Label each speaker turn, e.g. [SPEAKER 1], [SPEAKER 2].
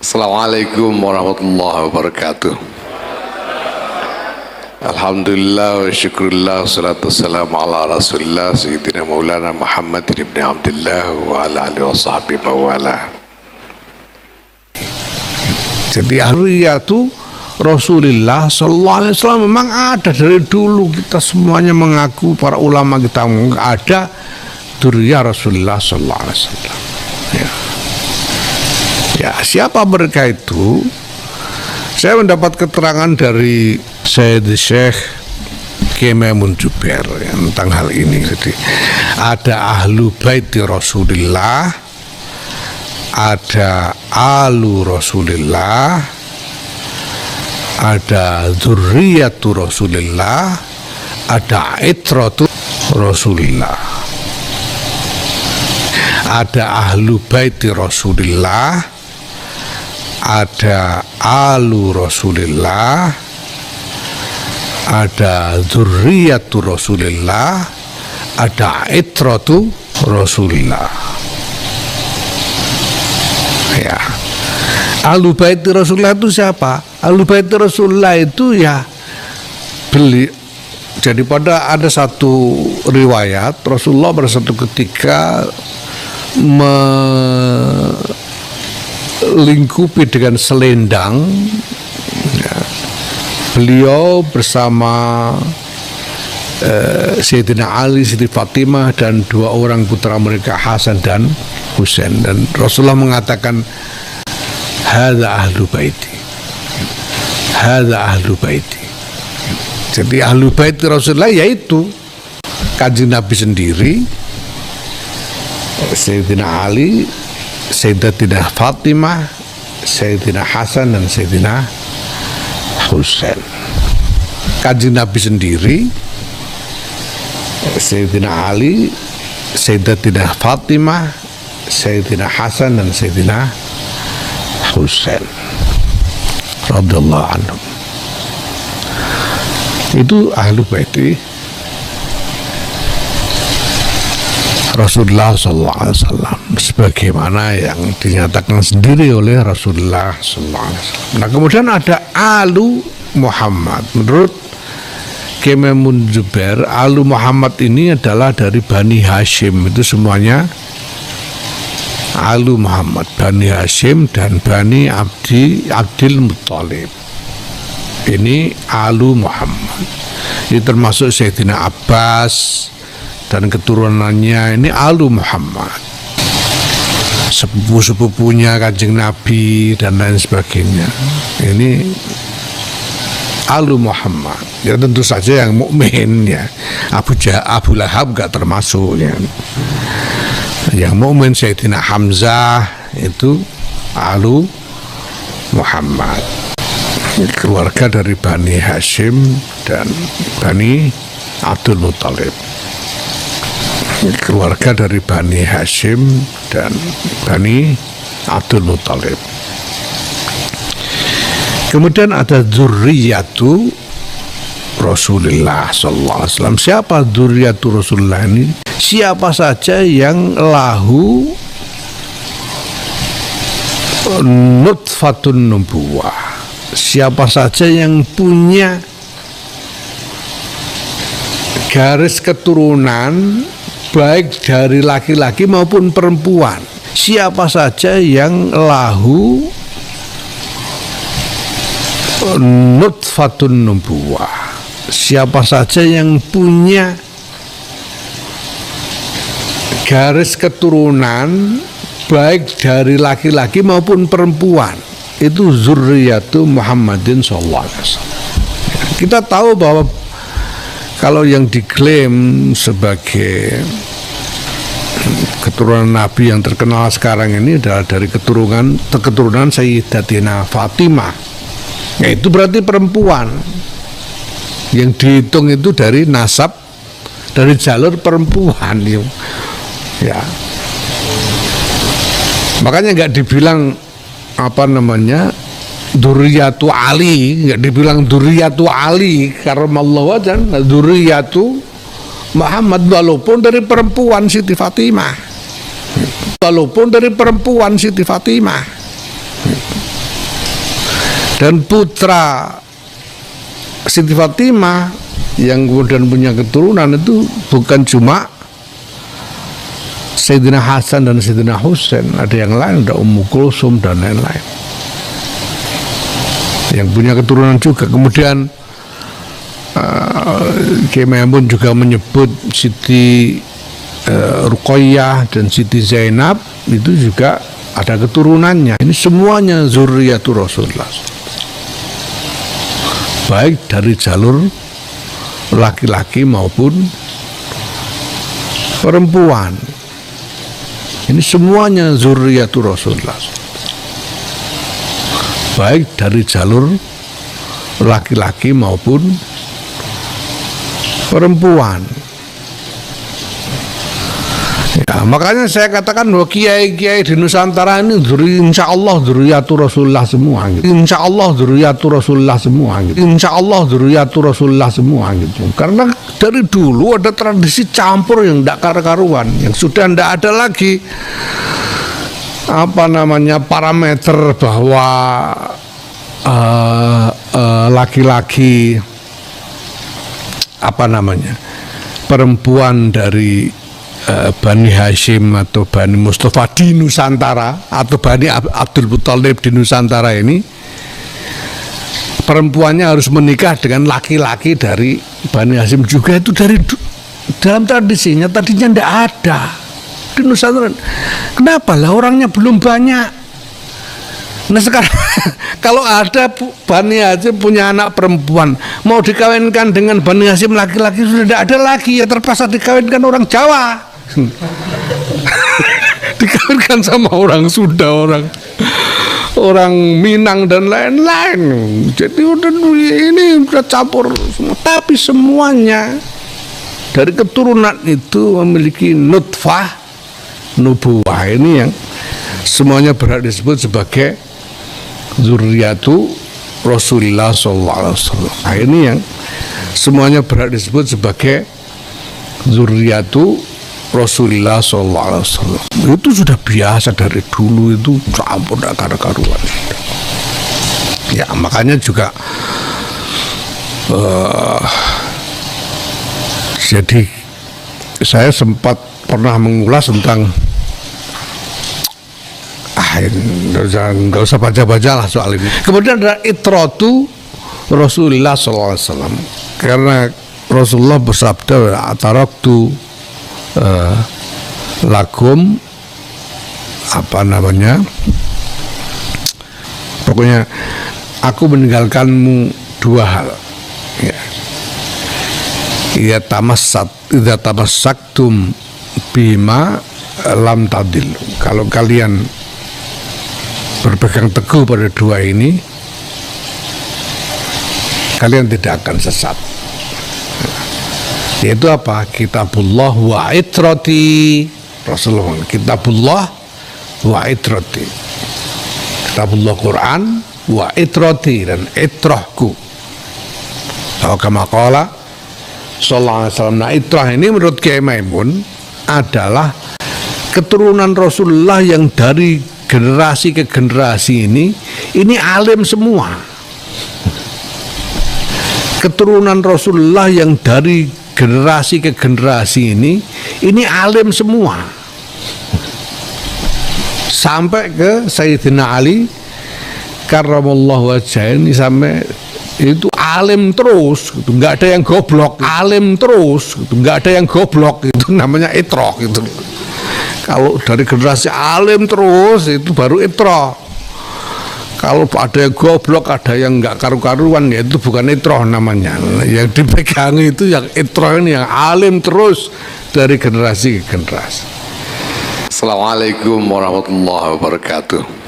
[SPEAKER 1] Assalamualaikum warahmatullahi wabarakatuh. Alhamdulillah wa syukurillah wassalatu wassalamu ala rasulillah Sayyidina Maulana Muhammad ibn Abdullah wa ala alihi wa sahbihi mawala.
[SPEAKER 2] Jadi Riyatu Rasulullah Sallallahu Alaihi Wasallam memang ada dari dulu. Kita semuanya mengaku, para ulama kita ada Duriyah Rasulullah Sallallahu Alaihi Wasallam. Ya, siapa mereka itu? Saya mendapat keterangan dari Syekh Kiai Maimun Jubair tentang hal ini. Jadi ada ahlu baiti Rasulullah, ada alu Rasulullah, ada dzurriyyatu Rasulullah, ada itratu Rasulullah. Ada ahlu baiti Rasulullah, ada alu Rasulullah, ada dzurriyyatu Rasulullah, ada itratu Rasulullah. Ya, ahlu baiti Rasulullah itu siapa? Ahlu baiti Rasulullah itu ya jadi ada satu riwayat Rasulullah pada satu ketika melingkupi dengan selendang, ya, beliau bersama Sayyidina Ali, Siti Fatimah dan dua orang putra mereka Hasan dan Husain, dan Rasulullah mengatakan hadza ahlu baiti, hadza ahlu baiti. Jadi ahlu baiti Rasulullah yaitu Kanjeng Nabi sendiri, Sayyidina Ali, Sayyidatina Fatimah, Sayyidina Hasan dan Sayyidina Husain. Kanjeng Nabi sendiri, Sayyidina Ali, Sayyidatina Fatimah, Sayyidina Hasan dan Sayyidina Husain radhiyallahu anhum. Itu ahlu baiti Rasulullah Sallallahu Alaihi Wasallam, sebagaimana yang dinyatakan sendiri oleh Rasulullah Sallallahu Alaihi Wasallam. Nah, kemudian ada alu Muhammad. Menurut Kiai Maimun Jubair, alu Muhammad ini adalah dari Bani Hashim. Itu semuanya alu Muhammad, Bani Hashim dan Bani Abdul Muttalib. Ini alu Muhammad. Ini termasuk Sayyidina Abbas dan keturunannya, ini alu Muhammad, sepupu-sepupunya Kanjeng Nabi dan lain sebagainya. Ini alu Muhammad. Ya tentu saja yang mukmin, ya Abu Lahab gak termasuk, ya. Yang mukmin Sayyidina Hamzah itu alu Muhammad, keluarga dari Bani Hashim dan Bani Abdul Muttalib, keluarga dari Bani Hashim dan Bani Abdul Muttalib. Kemudian ada dzurriyyatu Rasulullah Sallallahu Alaihi Wasallam. Siapa dzurriyyatu Rasulullah ini? Siapa saja yang lahu nutfatun nubuwah, siapa saja yang punya garis keturunan baik dari laki-laki maupun perempuan, siapa saja yang lahu nutfatun nubuwah, siapa saja yang punya garis keturunan baik dari laki-laki maupun perempuan, itu dzurriyyatu Muhammadin sallallahu alaihi wasallam. Kita tahu bahwa kalau yang diklaim sebagai keturunan Nabi yang terkenal sekarang ini adalah dari keturunan Sayyidatina Fatimah, yaitu berarti perempuan. Yang dihitung itu dari nasab, dari jalur perempuan, ya. Makanya nggak dibilang dzurriyyatu Ali, nggak dibilang dzurriyyatu Ali karamallahu wajhan, dzurriyyatu Muhammad, walaupun dari perempuan Siti Fatimah, walaupun dari perempuan Siti Fatimah. Dan putra Siti Fatimah yang kemudian punya keturunan itu bukan cuma Sayyidina Hasan dan Sayyidina Husain, ada yang lain, ada Ummu Kulsum dan lain-lain yang punya keturunan juga. Kemudian Kiai Maimun juga menyebut Siti Ruqayyah dan Siti Zainab itu juga ada keturunannya. Ini semuanya zuriyatul Rasulullah, baik dari jalur laki-laki maupun perempuan. Ini semuanya zuriyatul Rasulullah, baik dari jalur laki-laki maupun perempuan. Ya, makanya saya katakan bahwa kiai-kiai di Nusantara ini insya Allah dzurriyyatur Rasulullah semua gitu. Insya Allah dzurriyyatur Rasulullah semua gitu. Insya Allah dzurriyyatur Rasulullah semua gitu. Karena dari dulu ada tradisi campur yang tidak karu-karuan, yang sudah tidak ada lagi parameter bahwa laki-laki perempuan dari Bani Hashim atau Bani Mustafa di Nusantara atau Bani Abdul Muthalib di Nusantara ini, perempuannya harus menikah dengan laki-laki dari Bani Hashim juga. Itu dari dalam tradisinya tadinya tidak ada di Nusantara. Kenapa lah, orangnya belum banyak. Nah sekarang kalau ada Bani Hashim punya anak perempuan mau dikawinkan dengan Bani Hashim laki-laki, sudah tidak ada lagi, ya terpaksa dikawinkan orang Jawa. Dikawinkan sama orang Sunda, orang Minang dan lain-lain. Jadi ini udah campur semua. Tapi semuanya dari keturunan itu memiliki nutfah nubuwah. Ini yang semuanya berhak disebut sebagai zurriyatu Rasulullah SAW. Nah, ini yang semuanya berhak disebut sebagai zurriyatu Rasulullah SAW. Itu sudah biasa dari dulu, itu campur karuan. Ya makanya juga jadi saya sempat pernah mengulas tentang nggak usah baca-baca lah soal ini. Kemudian ada itratu Rasulullah SAW, karena Rasulullah bersabda, ataraktu lakum pokoknya aku meninggalkanmu dua hal, ya idza tamassaktum bima lam tadillu. Kalau kalian berpegang teguh pada dua ini, kalian tidak akan sesat. Yaitu apa? Kitabullah wa itrati. Rasulullah, kitabullah wa itrati. Kitabullah Quran wa itrati, dan itrahku. Kama qala sallallahu alaihi wasallam. Nah, itrah ini menurut Kiai Maimun adalah keturunan Rasulullah yang dari generasi ke generasi ini alim semua. Keturunan Rasulullah yang dari generasi ke generasi ini alim semua. Sampai ke Sayyidina Ali karramallahu wajhah ini, sampai itu alim terus gitu. Nggak ada yang goblok, alim terus gitu. Nggak ada yang goblok, itu namanya itrah gitu. Kalau dari generasi alim terus, itu baru itrah. Kalau ada yang goblok, ada yang nggak karu-karuan, ya itu bukan itrah namanya. Yang dipegang itu yang itrah ini, yang alim terus dari generasi ke generasi.
[SPEAKER 1] Assalamualaikum warahmatullahi wabarakatuh.